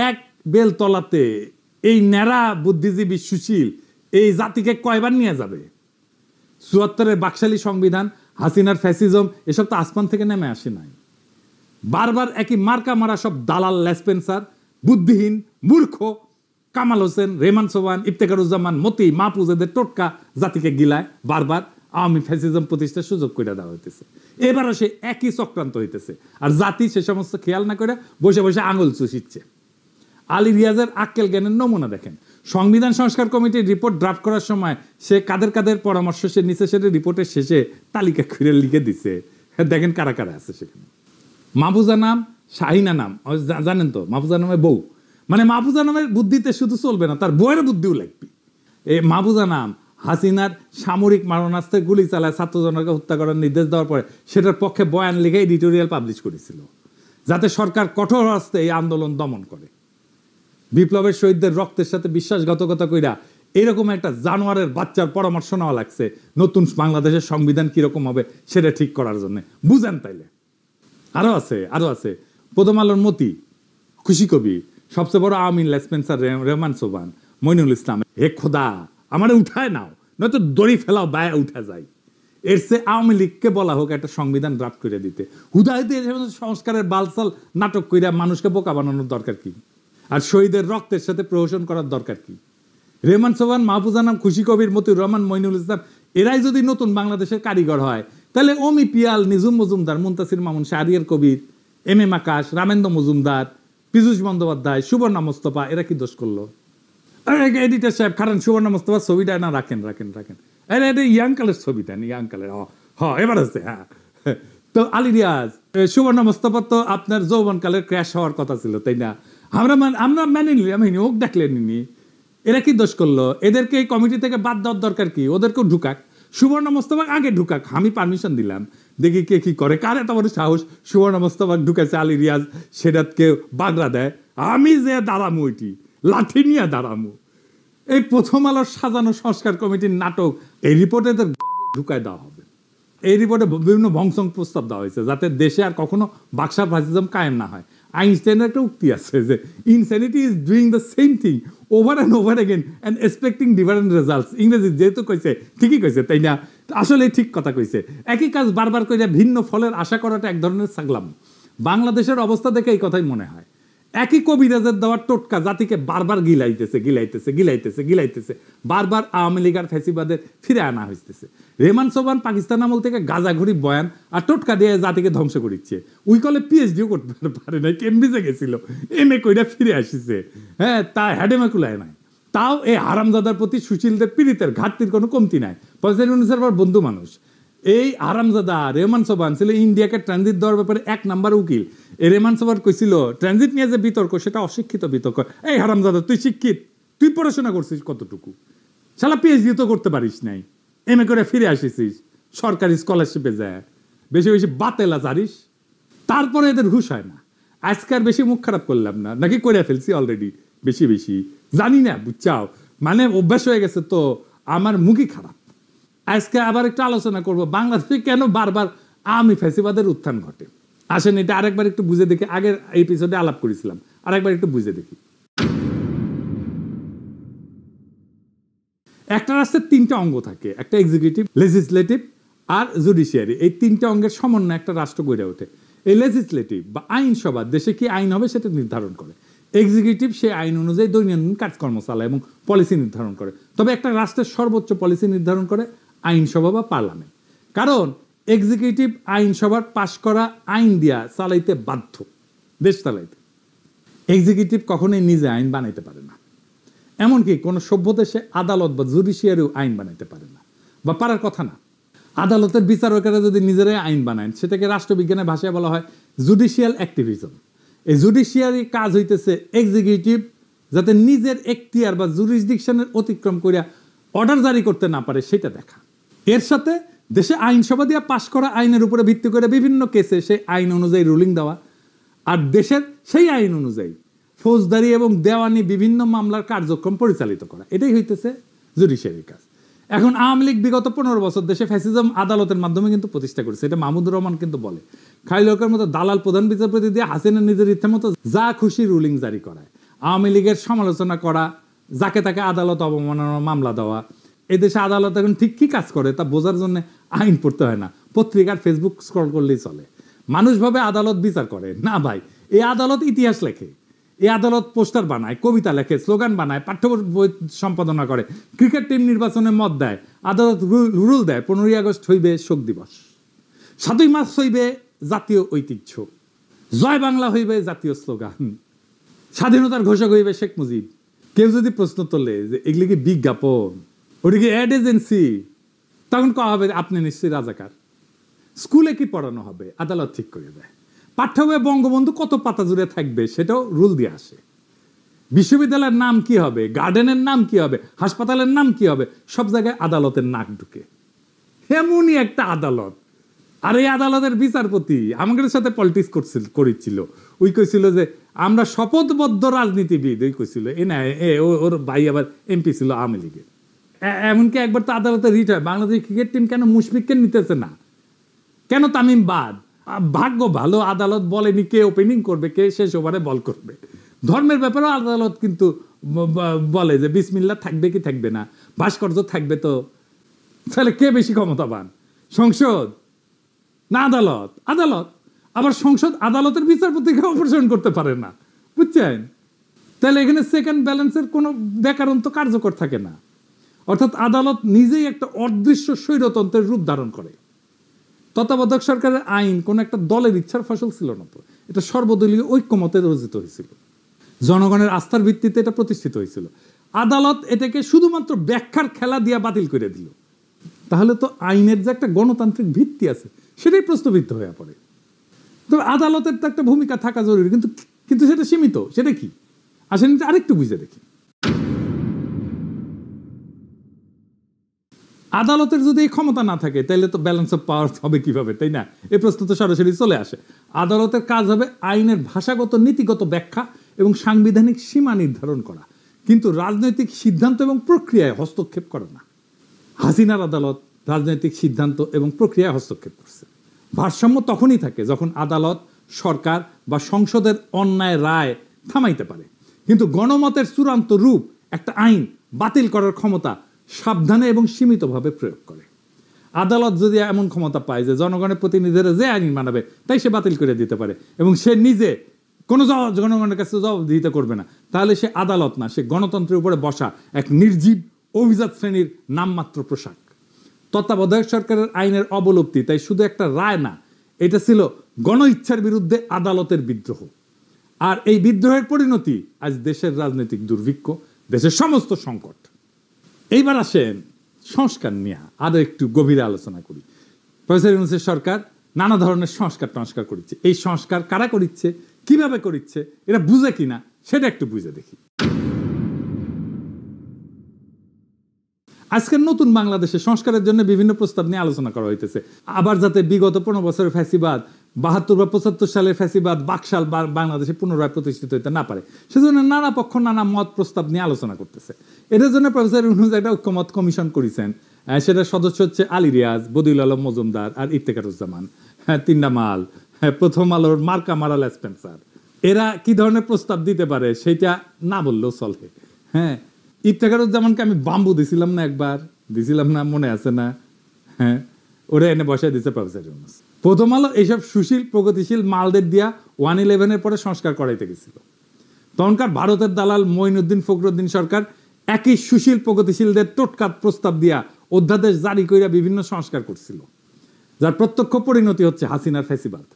এক বেলতলাতে এই ন্যাড়া বুদ্ধিজীবী সুশীল এই জাতিকে কয়বার নিয়ে যাবে? ৭৪-এর বাকশালী সংবিধান, হাসিনার ফ্যাসিজম, এসব তো আসমান থেকে নেমে আসে নাই। বারবার একই মার্কা মারা সব দালাল, লেসপেন্সার, বুদ্ধিহীন, মূর্খ, কামাল হোসেন, রেহমান সোবহান, ইফতেখারুজ্জামান, মতি, মাহফুজ, এদের টোটকা জাতিকে গিলায় বারবার আওয়ামী ফ্যাসিজম প্রতিষ্ঠার সুযোগ করে দেওয়া হইতেছে। এবারও সে একই চক্রান্ত হইতেছে, আর জাতি সে সমস্ত খেয়াল না করে বসে বসে আঙুল চুষিচ্ছে। আলী রিয়াজের আক্কেল জ্ঞানের নমুনা দেখেন। সংবিধান সংস্কার কমিটির রিপোর্ট ড্রাফট করার সময় সে কাদের কাদের পরামর্শ সে নিচে সেটা রিপোর্টের শেষে তালিকা খুঁড়ে লিখে দিছে। দেখেন কারা কারা আছে সেখানে। মাহফুজা নাম, শাহিনা নাম, জানেন তো মাহফুজা নামের বউ, মানে মাহফুজা নামের বুদ্ধিতে শুধু চলবে না, তার বউয়ের বুদ্ধিও লাগবে। এই মাহফুজা নাম হাসিনার সামরিক মারণাস্ত্রে গুলি চালায় ছাত্রজনকে হত্যা করার নির্দেশ দেওয়ার পরে সেটার পক্ষে বয়ান লিখে এডিটোরিয়াল পাবলিশ করেছিল, যাতে সরকার কঠোর হস্তে এই আন্দোলন দমন করে। বিপ্লবের শহীদদের রক্তের সাথে বিশ্বাসঘাতকতা কইরা এরকম একটা জানোয়ারের বাচ্চার পরামর্শ নেওয়া লাগছে নতুন বাংলাদেশের সংবিধান কিরকম হবে সেটা ঠিক করার জন্য। বুঝেন তাইলে? আরো আছে প্রথম আলোর মতি, খুশি কবি, সবচেয়ে বড় আওয়ামী লেসপেন্সার রেহমান সোবহান, মইনুল ইসলাম। হে খোদা, আমারে উঠায় নাও, নয়তো দড়ি ফেলাও, বায়ে উঠা যায়। এর চেয়ে আওয়ামী লীগকে বলা হোক একটা সংবিধান ড্রাফট করে দিতে। হুদাহিতে সংস্কারের বালসাল নাটক কইরা মানুষকে বোকা বানানোর দরকার কি? আর শহীদের রক্তের সাথে প্রহসন করার দরকার কি? রেহমান সোবহান, মাহফুজা নাম, খুশি কবির, মতিউর রহমান, মইনুল ইসলাম, এরাই যদি নতুন বাংলাদেশের কারিগর হয়, তাহলে অমি পিয়াল, নিজুম মজুমদার, মুনতাসির মামুন, শাহরিয়ার কবির, এম এম আকাশ, রামেন্দ্র মজুমদার, পীযূষ বন্দ্যোপাধ্যায়, সুবর্ণা মোস্তফা, এরা কি দোষ করলো? এডিটর সাহেব খারান, সুবর্ণা মোস্তফা ছবিটা না রাখেন। এটা ইয়াং কালের ছবি দেন, ইয়াং কালের। এবার আছে। হ্যাঁ, তো আলী রিয়াজ, সুবর্ণা মোস্তফা তো আপনার যৌবনকালের ক্র্যাশ হওয়ার কথা ছিল, তাই না? আমরা মেনে নিলাম, ওক দেখলেনি। এরা কি দোষ করলো? এদেরকে এই কমিটি থেকে বাদ দেওয়ার দরকার কি? ওদেরকেও ঢুকাক, সুবর্ণা মোস্তফা আগে ঢুকাক, আমি পারমিশন দিলাম, দেখি কে কি করে। কার এত বড় সাহস সুবর্ণা মোস্তফা ঢুকাইছে, আলী রিয়াজ সেটাকে বাগড়া দেয়, আমি যে দাঁড়ামু, ওইটি লাঠি নিয়ে দাঁড়ামু। এই প্রথম আলোর সাজানো সংস্কার কমিটির নাটক, এই রিপোর্টে ঢুকায় দেওয়া হবে। এই রিপোর্টে বিভিন্ন ভংসং প্রস্তাব দেওয়া হয়েছে যাতে দেশে আর কখনো বাকশাল ফ্যাসিজম কায়েম না হয়। আইনস্টাইনের একটা উক্তি আছে যে insanity is doing the same thing over and over again and expecting different results. ইংরেজি যেহেতু কইছে, ঠিকই কইছে, তাই না? আসলে ঠিক কথা কইছে। একই কাজ বারবার করে ভিন্ন ফলের আশা করাটা এক ধরনের ছাগলাম। বাংলাদেশের অবস্থা দেখে এই কথাই মনে হয়। একই কবিরাজের দেওয়ার টোটকা জাতিকে বারবার গিলাইতেছে, বারবার আওয়ামী লীগ আর ফ্যাসিবাদের ফিরে আনা হইতেছে। রেহমান সোবহান পাকিস্তান আমল থেকে গাজাঘড়ি বয়ান আর টোটকা দিয়ে জাতিকে ধ্বংস করিচ্ছে। উই কলে পিএইচডিও করতে পারে নাই, কেমব্রিজে গেছিল, এম এ কইরা ফিরে আসিছে। হ্যাঁ, তা হ্যাডেমে কুলায় নাই। তাও এই হারামজাদার প্রতি সুশীলদের পীড়িতের ঘাটতির কোনো কমতি নাই। বন্ধু মানুষ এই হারামজাদা রেহমান সোবহান ছিল ইন্ডিয়াকে ট্রানজিট দেওয়ার ব্যাপারে ১ নাম্বার উকিল। এই রেহমান সোবহান কইছিল ট্রানজিট নিয়ে যে বিতর্ক, সেটা অশিক্ষিত বিতর্ক। এই হারামজাদা, তুই শিক্ষিত, তুই পড়াশোনা করছিস কতটুকু? শালা পিএইচডি তো করতে পারিস নাই, এম এ করে ফিরে আসিস সরকারি স্কলারশিপে যায়, বেশি বেশি বাতেলা জানিস, তারপরে এদের ঘুষ হয় না। আজকাল বেশি মুখ খারাপ করলাম না, নাকি করে ফেলছি অলরেডি বেশি জানি না, বুঝছাও, মানে অভ্যাস হয়ে গেছে তো আমার মুখই খারাপ। আজকে আবার একটু আলোচনা করব বাংলাদেশে কেন বারবার আওয়ামী ফ্যাসিবাদের উত্থান ঘটে। আসেন এটা আরেকবার একটু বুঝে দেখি। আগের এপিসোডে আলাপ করেছিলাম, আরেকবার একটু বুঝে দেখি। একটা রাষ্ট্রের 3টা অঙ্গ থাকে, একটা এক্সিকিউটিভ, লেজিসলেটিভ আর জুডিশিয়ারি। এই 3টা অঙ্গের সমন্বয়ে একটা রাষ্ট্র গড়ে ওঠে। এই লেজিসলেটিভ বা আইনসভা দেশে কি আইন হবে সেটা নির্ধারণ করে। এক্সিকিউটিভ সেই আইন অনুযায়ী দৈনন্দিন কাজকর্ম চালায় এবং পলিসি নির্ধারণ করে। তবে একটা রাষ্ট্রের সর্বোচ্চ পলিসি নির্ধারণ করে আইনসভা বা পার্লামেন্ট। কারণ এক্সিকিউটিভ আইনসভার পাশ করা আইন দিয়া চালাইতে বাধ্য, দেশ চালাইতে। এক্সিকিউটিভ কখনোই নিজে আইন বানাইতে পারে না, এমনকি কোনো সভ্য দেশে আদালত বা জুডিশিয়ারিও আইন বানাইতে পারে না, বা পারার কথা না। আদালতের বিচারকেরা যদি নিজেরাই আইন বানায়, সেটাকে রাষ্ট্রবিজ্ঞানের ভাষায় বলা হয় জুডিশিয়াল অ্যাক্টিভিজম। এই জুডিশিয়ারি কাজ হইতেছে এক্সিকিউটিভ যাতে নিজের এখতিয়ার বা জুরিসডিকশনের অতিক্রম করিয়া অর্ডার জারি করতে না পারে সেটা দেখা। এর সাথে দেশে আইনসভা দিয়ে পাশ করা আইনের উপরে ভিত্তি করে বিভিন্ন কেসে সেই আইন অনুযায়ী রুলিং দেওয়া, আর দেশের সেই আইন অনুযায়ী ফৌজদারি এবং দেওয়ানি বিভিন্ন মামলার কার্যক্রম পরিচালিত করা। এটাই হইতেছে জুডিশিয়ারির কাজ। এখন আওয়ামী লীগ বিগত 15 বছর দেশে ফ্যাসিজম আদালতের মাধ্যমে কিন্তু প্রতিষ্ঠা করেছে। এটা মাহমুদুর রহমান কিন্তু বলে, খালিল হকের মতো দালাল প্রধান বিচারপতি দিয়ে হাসিনা নিজের ইচ্ছা মতো যা খুশি রুলিং জারি করায়। আওয়ামী লীগের সমালোচনা করা, যাকে তাকে আদালত অবমাননার মামলা দেওয়া। এদেশে আদালত এখন ঠিক কি কাজ করে তা বোঝার জন্য আইন পড়তে হয় না, পত্রিকার ফেসবুক স্ক্রল করলেই চলে। মানুষ ভাবে আদালত বিচার করে না ভাই, এই আদালত ইতিহাস লেখে, এই আদালত পোস্টার বানায়, কবিতা লেখে, স্লোগান বানায়, পাঠ্য বই সম্পাদনা করে, ক্রিকেট টিম নির্বাচনে মত দেয়, আদালত রুল দেয় 15ই আগস্ট হইবে শোক দিবস, 7ই মার্চ হইবে জাতীয় ঐতিহ্য, জয় বাংলা হইবে জাতীয় স্লোগান, স্বাধীনতার ঘোষক হইবে শেখ মুজিব। কেউ যদি প্রশ্ন তোলে যে এগুলি কি বিজ্ঞাপন, ওটা কি অ্যাড এজেন্সি, তখন কওয়া হবে আপনি নিশ্চয়ই রাজাকার। স্কুলে কি পড়ানো হবে আদালত ঠিক করে দেয়। পাঠ্য বইয়ে বঙ্গবন্ধু কত পাতা জুড়ে থাকবে সেটাও রুল দিয়ে আসে। বিশ্ববিদ্যালয়ের নাম কি হবে, গার্ডেনের নাম কি হবে, হাসপাতালের নাম কি হবে, সব জায়গায় আদালতের নাক ঢুকে। এমনই একটা আদালত। আর এই আদালতের বিচারপতি আমাদের সাথে পলিটিক্স করেছিল। ওই কইছিল যে আমরা শপথবদ্ধ রাজনীতিবিদ, ওই কইছিল এ না ওর ভাই আবার এমপি ছিল আওয়ামী লীগের। এমনকি একবার তো আদালতে রিট হয়, বাংলাদেশ ক্রিকেট টিম কেন মুশফিককে নিতেছে না, কেন তামিম বাদ। ভাগ্য ভালো আদালত বলেনি কে ওপেনিং করবে, কে শেষ ওভারে বল করবে। ধর্মের ব্যাপারেও আদালত কিন্তু বলে যে বিসমিল্লাহ থাকবে কি থাকবে না, ভাস্কর্য থাকবে, তো তাহলে কে বেশি ক্ষমতাবান, সংসদ না আদালত? আদালত। আবার সংসদ আদালতের বিচারপতিকে অপসারণ করতে পারে না, বুঝছেন? তাহলে এখানে সেকেন্ড ব্যালেন্সের কোনো ব্যাকরণ তো কার্যকর থাকে না। অর্থাৎ আদালত নিজেই একটা অদৃশ্য স্বৈরতন্ত্রের রূপ ধারণ করে। তত্ত্বাবধায়ক সরকারের আইন কোন একটা দলের ইচ্ছার ফসল ছিল না, তো এটা সর্বদলীয় ঐক্যমতে রচিত হয়েছিল, জনগণের আস্থার ভিত্তিতে এটা প্রতিষ্ঠিত হয়েছিল। আদালত এটাকে শুধুমাত্র ব্যাখ্যার খেলা দিয়ে বাতিল করে দিল। তাহলে তো আইনের যে একটা গণতান্ত্রিক ভিত্তি আছে সেটাই প্রশ্নবিদ্ধ হয়ে পড়ে। তবে আদালতের তো একটা ভূমিকা থাকা জরুরি, কিন্তু সেটা সীমিত। সেটা কি আসেন আরেকটু বুঝে দেখি। আদালতের যদি এই ক্ষমতা না থাকে তাহলে তো ব্যালেন্স অফ পাওয়ার হবে কিভাবে, তাই না? এই প্রশ্ন তো সরাসরি চলে আসে। আদালতের কাজ হবে আইনের ভাষাগত নীতিগত ব্যাখ্যা এবং সাংবিধানিক সীমা নির্ধারণ করা, কিন্তু রাজনৈতিক সিদ্ধান্ত এবং প্রক্রিয়ায় হস্তক্ষেপ করে না। হাসিনার আদালত রাজনৈতিক সিদ্ধান্ত এবং প্রক্রিয়ায় হস্তক্ষেপ করছে। ভারসাম্য তখনই থাকে যখন আদালত, সরকার বা সংসদের অন্যায় রায় থামাইতে পারে, কিন্তু গণমতের চূড়ান্ত রূপ একটা আইন বাতিল করার ক্ষমতা সাবধানে এবং সীমিতভাবে প্রয়োগ করে। আদালত যদি এমন ক্ষমতা পায় যে জনগণের প্রতিনিধিরা যে আইন মানাবে তাই সে বাতিল করে দিতে পারে এবং সে নিজে কোনো জনগণের কাছে জবাবদিহিতা করবে না, তাহলে সে আদালত না, সে গণতন্ত্রের উপরে বসা এক নির্জীব অভিজাত শ্রেণীর নামমাত্র পোশাক। তত্ত্বাবধায়ক সরকারের আইনের অবলুপ্তি তাই শুধু একটা রায় না, এটা ছিল গণ ইচ্ছার বিরুদ্ধে আদালতের বিদ্রোহ। আর এই বিদ্রোহের পরিণতি আজ দেশের রাজনৈতিক দুর্ভিক্ষ, দেশের সমস্ত সংকট। এইবার আসেন সংস্কার নিয়ে আরো একটু গভীরে আলোচনা করি। প্রফেসর ইউনূসের সরকার নানা ধরনের সংস্কার করছে। এই সংস্কার কারা করিচ্ছে, কিভাবে করিচ্ছে, এটা বুঝে কিনা সেটা একটু বুঝে দেখি। আজকের নতুন বাংলাদেশে সংস্কারের জন্য বিভিন্ন প্রস্তাব নিয়ে আলোচনা করা হইতেছে। আবার যাতে বিগত 15 বছরের ফ্যাসিবাদ, 72 বা 75 সালের ফ্যাসিবাদ বাকশাল বাংলাদেশে পুনরায় প্রতিষ্ঠিত হইতে না পারে, সেজন্য নানা পক্ষ নানা মত প্রস্তাব নিয়ে আলোচনা করতেছে। এটার জন্য প্রফেসর ইউনূস একটা ঐক্যমত কমিশন করেছেন। সেটার সদস্য হচ্ছে আলী রিয়াজ, বদিউল আলম মজুমদার আর ইফতেখারুজ্জামান, তিনটা মাল, প্রথম আলোর মার্কা মারাল স্পেন্সার। এরা কি ধরনের প্রস্তাব দিতে পারে সেটা না বললেও চলে। হ্যাঁ, ইফতেখারুজ্জামানকে আমি বাম্বু দিছিলাম না, একবার দিছিলাম না, মনে আছে না? হ্যাঁ, ওরা এনে বসায় দিচ্ছে প্রফেসর ইউনূস। প্রথম আলো এইসব সুশীল প্রগতিশীল মালদের দিয়া 111-এর পরে সংস্কার করাইতে গেছিল। তখনকার ভারতের দালাল মঈনুদ্দিন ফখরুদ্দিন সরকার একই সুশীল প্রগতিশীলদের টোটকা প্রস্তাব দিয়া অধ্যাদেশ জারি কইরা বিভিন্ন সংস্কার করছিল, যার প্রত্যক্ষ পরিণতি হচ্ছে হাসিনার ফ্যাসিবাদ।